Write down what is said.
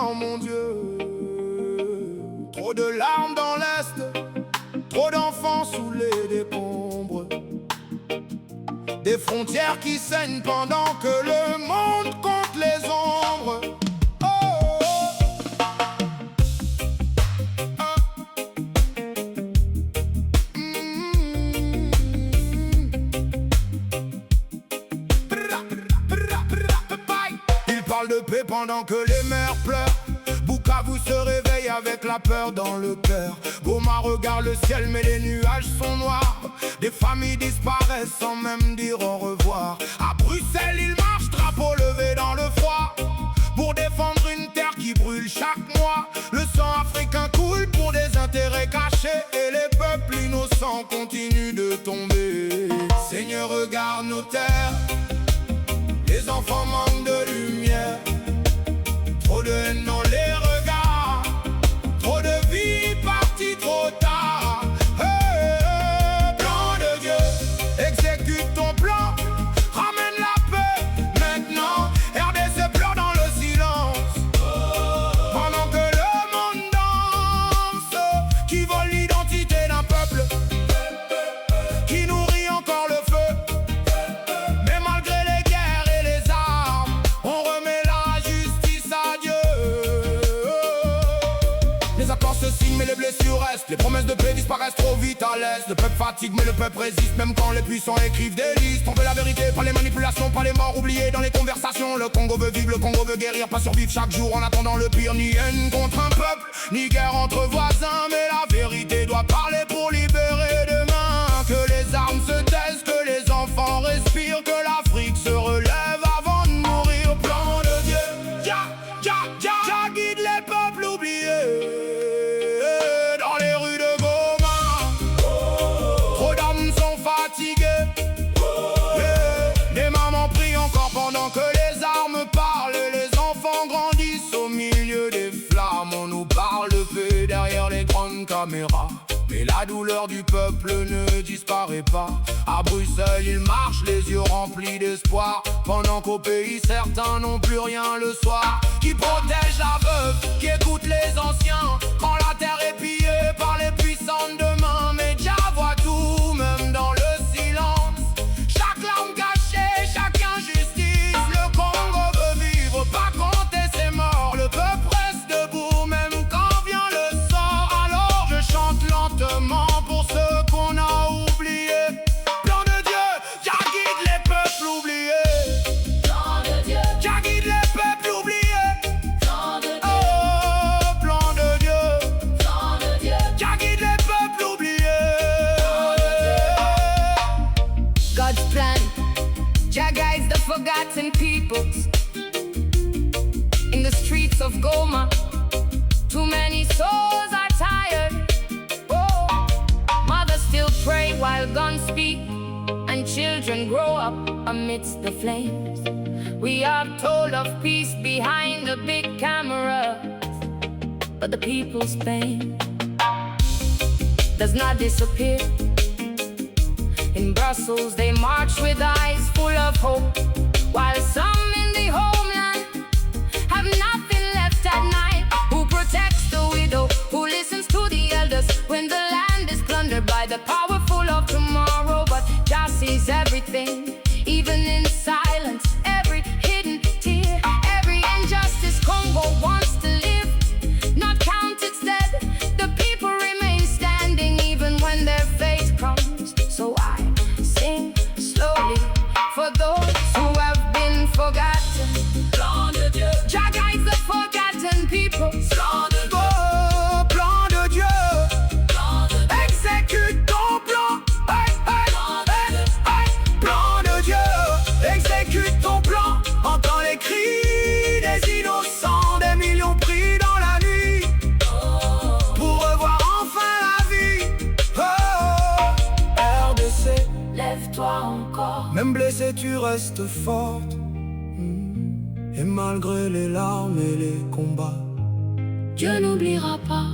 sang, mon Dieu. Trop de larmes dans l'Est, trop d'enfants sous les décombres, des frontières qui saignent pendant que le monde compte les ombres. Il parle de paix pendant que les mères pleurent. Bukavu se réveille avec la peur dans le cœur. Goma regarde le ciel mais les nuages sont noirs. Des familles disparaissent sans même dire au revoir. À Bruxelles ils marchent, drapeau levé dans le froid, pour défendre une terre qui brûle chaque mois. Le sang africain coule pour des intérêts cachés, et les peuples innocents continuent de tomber. Seigneur, regarde nos terres, les enfants manquent de lumière. Trop de haine dans les regards, trop de vie partie trop tard. Plan de Dieu, exécute ton plan, ramène la paix maintenant. RDC pleure dans le silence, pendant que le monde danse. Qui vole l'identité d'un peuple, qui nourrit encore le feu. Mais malgré les guerres et les armes, on remet la justice à Dieu. Les accords se signent mais les blessures restent. Les promesses de paix disparaissent trop vite à l'Est. Le peuple fatigue mais le peuple résiste, même quand les puissants écrivent des listes. On veut la vérité, pas les manipulations, pas les morts oubliés dans les conversations. Le Congo veut vivre, le Congo veut guérir, pas survivre chaque jour en attendant le pire. Ni haine contre un peuple, ni guerre entre voisins, mais la vérité doit parler pour libérer demain. Que les armes se taisent, que les enfants respirent, que l'Afrique se relève avant de mourir. Plan de Dieu, Jah guide les peuples oubliés. Dans les rues de Goma, trop d'âmes sont fatiguées. Des mamans prient encore pendant que les armes parlent, et les enfants grandissent au milieu des flammes. On nous parle de paix derrière les grandes caméras, mais la douleur du peuple ne disparaît pas. À Bruxelles, ils marchent les yeux remplis d'espoir, pendant qu'au pays, certains n'ont plus rien le soir. Qui protège la veuve, qui écoute les anciens, quand la terre est pillée par les puissants de demain. Mais Jah voit tout, même dans le silence. Chaque larme cachée, chaque injustice. Le Congo veut vivre, pas compter ses morts. Le peuple reste debout, même quand vient le sort. Alors je chante lentement pour ceux qu'on a oubliés. Plan de Dieu, Jah guide les peuples oubliés. Plan de Dieu, Jah guide les peuples oubliés. plan de Dieu, Oh, plan de Dieu, plan de Dieu. Jah guide les peuples oubliés. God's plan, Jah guides the forgotten peoples. In the streets of Goma, too many souls are tired. Oh, mothers still pray while guns speak, and children grow up amidst the flames. We are told of peace behind the big cameras, but the people's pain does not disappear. In Brussels they march with eyes full of hope, while some in the homeland have nothing left at night. Who protects the widow, who listens to the elders when the land is plundered by the powerful of tomorrow? But Jah sees everything, even in silence, every hidden tear, every injustice. Congo wants to live, not count its dead. The people remain standing even when their fate comes. So I sing slowly for those who have been forgotten. Plan de Dieu, Jah guides the forgotten people. plan de Dieu, Oh, plan de Dieu, plan de Dieu. exécute ton plan. Hey, hey, hey, hey. Plan de Dieu, exécute ton plan. Entends les cris des innocents, des millions pris dans la nuit, pour revoir enfin la vie. Oh, RDC, Lève-toi encore. même blessé tu restes forte. Et malgré les larmes et les combats, Dieu n'oubliera pas.